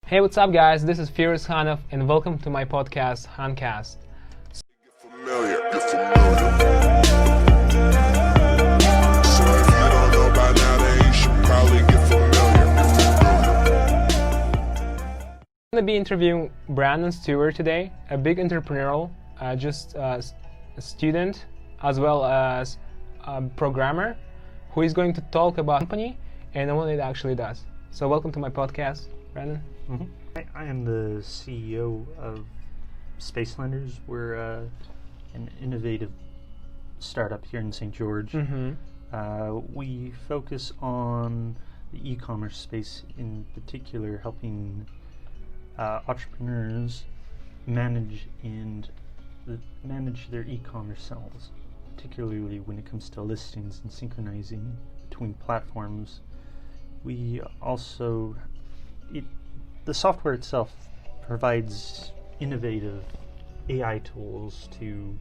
Hey, what's up, guys? This is Firas Khanov, and welcome to my podcast, Hancast. I'm going to be interviewing Brandon Stewart today, a big entrepreneurial, a student, as well as a programmer, who is going to talk about company and what it actually does. So welcome to my podcast, Brandon. Mm-hmm. I am the CEO of SpaceLander. We're an innovative startup here in St. George. We focus on the e-commerce space, in particular helping entrepreneurs manage their e-commerce sales, particularly when it comes to listings and synchronizing between platforms. We also the software itself provides innovative AI tools to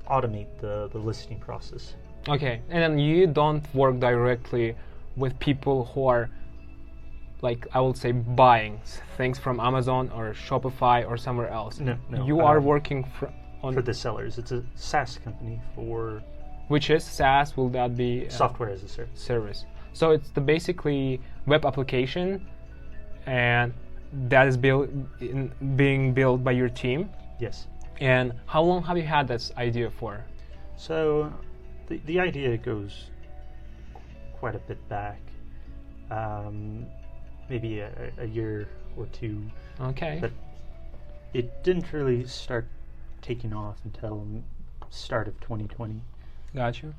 automate the listing process. Okay, and then you don't work directly with people who are, like, I would say, buying things from Amazon or Shopify or somewhere else. No. You are working for the sellers. It's a SaaS company for... Which is SaaS? Will that be... software as a service. So it's the basically web application, and that is being built by your team? Yes. And how long have you had this idea for? So the idea goes quite a bit back, maybe a year or two. Okay. But it didn't really start taking off until start of 2020. Got you.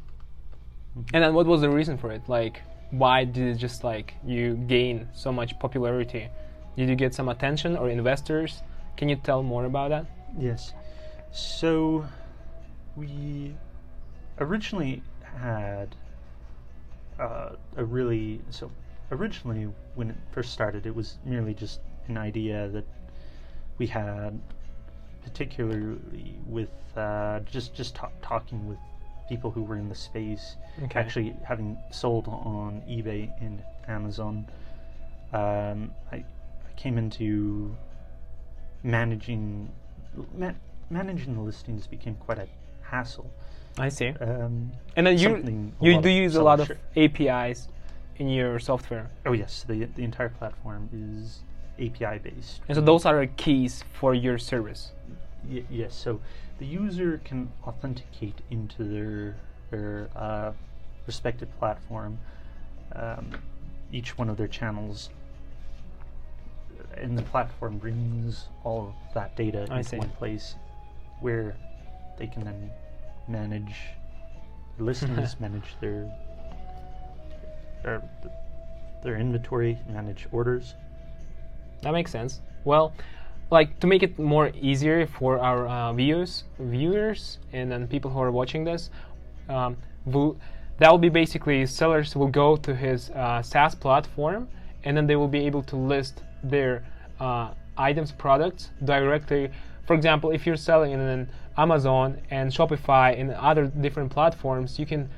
And then what was the reason for it? Like, why did it just you gain so much popularity? Did you get some attention or investors? Can you tell more about that? Yes. So we originally had originally when it first started, it was merely just an idea that we had, particularly with just talking with people who were in the space. Okay. Actually having sold on eBay and Amazon, I came into managing the listings became quite a hassle. I see. And then you do use a lot of APIs in your software. Oh yes, the entire platform is API based. And so those are keys for your service. Yes, so the user can authenticate into their respective platform, each one of their channels, and the platform brings all of that data into one place where they can then manage listings, manage their inventory, manage orders. That makes sense. Well, to make it more easier for our viewers, and then people who are watching this, that will be basically sellers will go to his SaaS platform, and then they will be able to list their items, products directly. For example, if you're selling in Amazon and Shopify and other different platforms, you can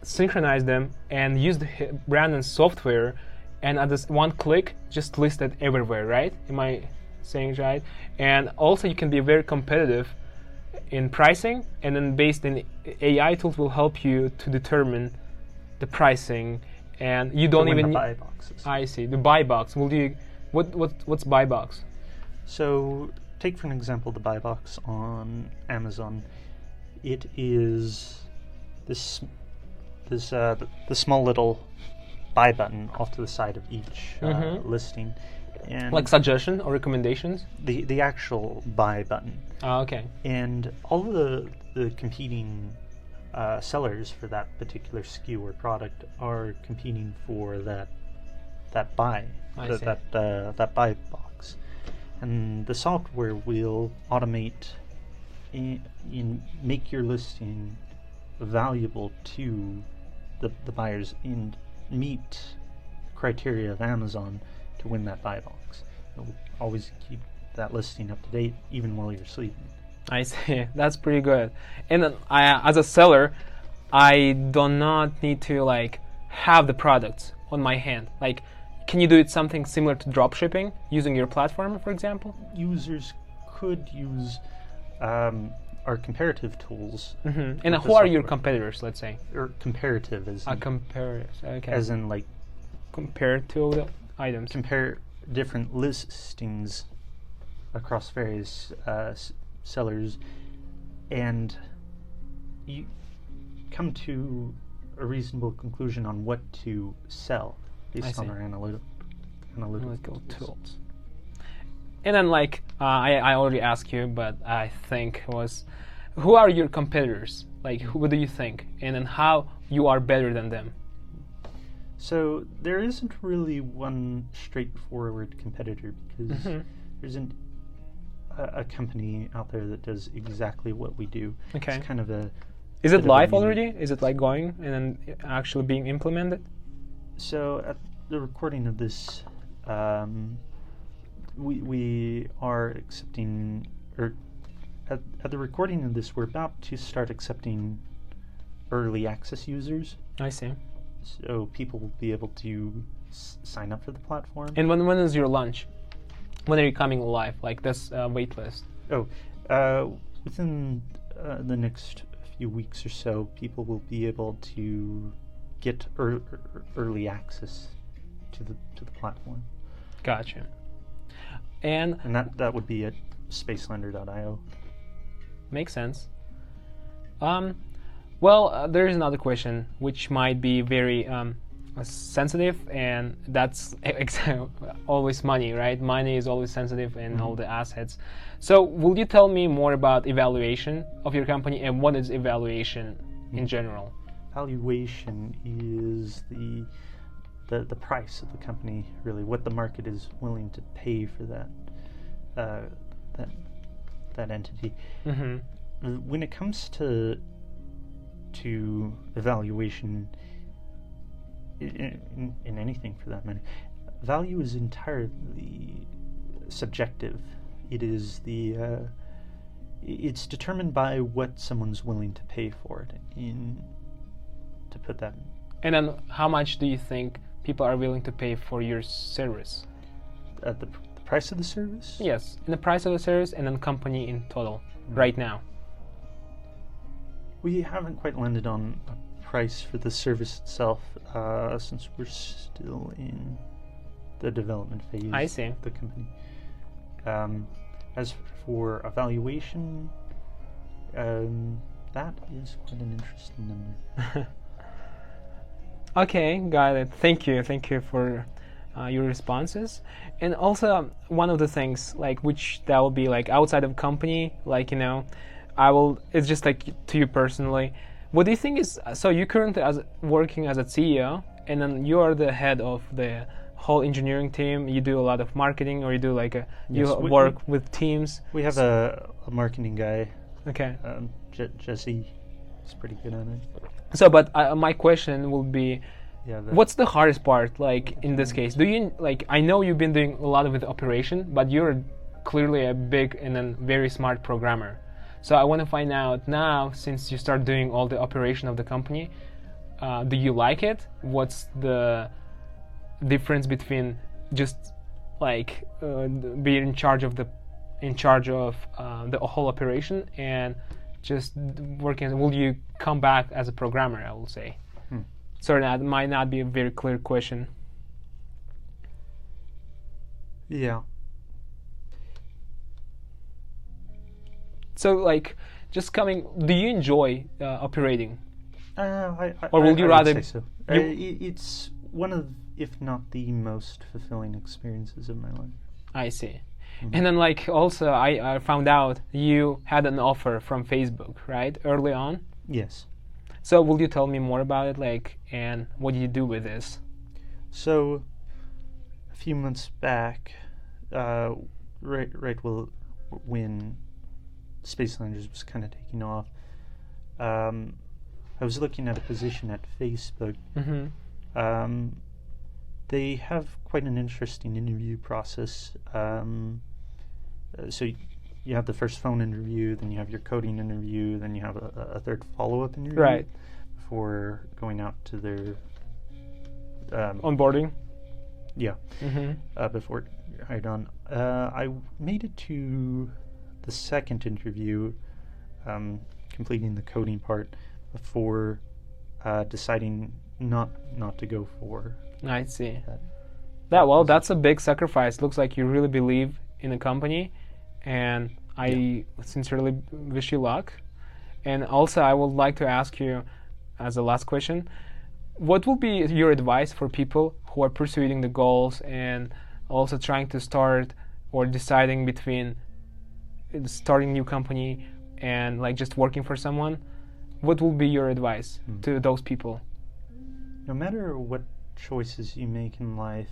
synchronize them and use the Brandon's software, and at this one click, just list it everywhere, right? Am I saying right? And also you can be very competitive in pricing, and then based in AI tools will help you to determine the pricing, and you don't even the buy boxes. I see. The buy box. What's buy box? So take for an example the buy box on Amazon. It is the small little buy button off to the side of each listing. And like suggestion or recommendations? The actual buy button. Okay. And all of the competing sellers for that particular SKU or product are competing for that buy, that buy box. And the software will automate and make your listing valuable to the buyers and meet criteria of Amazon to win that buy box. It will always keep that listing up to date even while you're sleeping. I see. That's pretty good. And then as a seller, I do not need to have the products on my hand. can you do it something similar to dropshipping using your platform, for example? Users could use our comparative tools. And who are your competitors, let's say? Or comparative as in, comparative, okay. as in like Compared to the items. compare different listings across various sellers, and you come to a reasonable conclusion on what to sell based on our analytical tools. And then, like, I already asked you, but I think was, who are your competitors? Like, what do you think? And then how you are better than them? So there isn't really one straightforward competitor, because there isn't a company out there that does exactly what we do. Okay. It's kind of a... Is it live already? Is it like going and then actually being implemented? So at the recording of this, we are accepting, or at the recording of this, we're about to start accepting early access users. I see. So people will be able to sign up for the platform. And when is your launch? When are you coming live? Like this wait list? Within the next few weeks or so, people will be able to get early access to the platform. Gotcha. And that would be at SpaceLander.io. Makes sense. Well, there is another question which might be very sensitive, and that's always money, right? Money is always sensitive in all the assets. So will you tell me more about evaluation of your company, and what is evaluation in general? Valuation is the price of the company, really, what the market is willing to pay for that entity. When it comes to evaluation, in anything for that matter, value is entirely subjective. It is it's determined by what someone's willing to pay for it. To put that. And then, how much do you think people are willing to pay for your service? The price of the service? Yes, in the price of the service, and then company in total, right now. We haven't quite landed on a price for the service itself, since we're still in the development phase. I see. Of the company. As for evaluation, that is quite an interesting number. Okay, got it. Thank you for your responses. And also, one of the things, like, which that will be like outside of company, like, it's just like to you personally. What do you think is, so you currently working as a CEO, and then you are the head of the whole engineering team. You do a lot of marketing, or you do like work with teams. We have a marketing guy. Okay. Jesse is pretty good at it. So, but my question will be, what's the hardest part, like, in this case? Do you, like, I know you've been doing a lot with operation, but you're clearly a big and then very smart programmer. So I want to find out now, since you start doing all the operation of the company, do you like it? What's the difference between just like being in charge of the whole operation and just working? Will you come back as a programmer, I will say? Sorry, that might not be a very clear question. Yeah. So, like, just coming, do you enjoy operating? Or will you rather? Say so. It's one of, if not the most fulfilling experiences of my life. I see. And then, like, also, I found out you had an offer from Facebook, right, early on? Yes. So will you tell me more about it, like, and what do you do with this? So, a few months back, right when SpaceLander was kind of taking off, I was looking at a position at Facebook. They have quite an interesting interview process. So you have the first phone interview, then you have your coding interview, then you have a third follow-up interview before going out to their onboarding. Yeah. Before it hired on, I made it to the second interview, completing the coding part before deciding not to go for. I see. Well, that's a big sacrifice. Looks like you really believe in the company, and I sincerely wish you luck. And also, I would like to ask you, as a last question, what will be your advice for people who are pursuing the goals and also trying to start or deciding between starting a new company and like just working for someone? What will be your advice to those people? No matter what choices you make in life,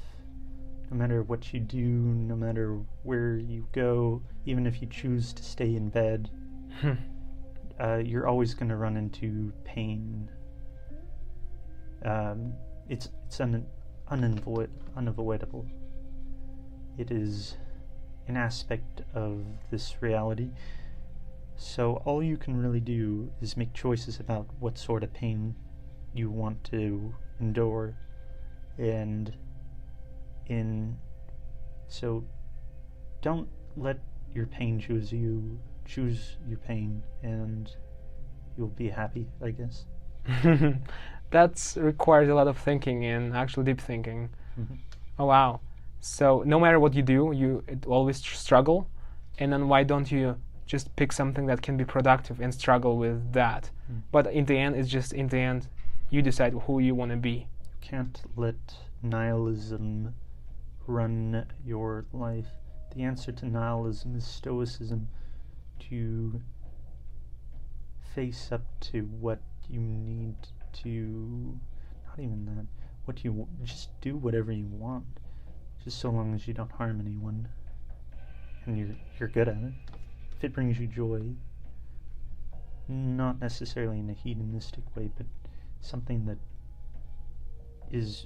no matter what you do, no matter where you go, even if you choose to stay in bed, you're always going to run into pain. It's unavoidable. It is an aspect of this reality. So all you can really do is make choices about what sort of pain you want to endure, so don't let your pain choose you. Choose your pain, and you'll be happy, I guess. That requires a lot of thinking and actual deep thinking. Oh wow! So no matter what you do, you always struggle, and then why don't you just pick something that can be productive and struggle with that? But in the end, you decide who you want to be. You can't let nihilism run your life. The answer to nihilism is stoicism, to face up to what you need to, not even that, what you just do whatever you want, just so long as you don't harm anyone, and you're good at it. If it brings you joy, not necessarily in a hedonistic way, but something that is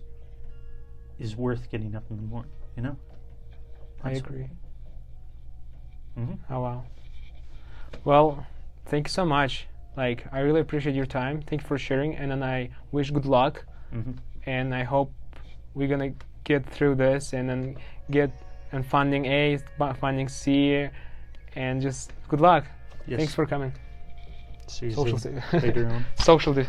worth getting up in the morning, you know? I agree. Oh wow. Well, thank you so much. Like, I really appreciate your time. Thank you for sharing, and then I wish good luck. And I hope we're gonna get through this and then get funding A, funding C, and just good luck. Yes. Thanks for coming. See you later on. Social.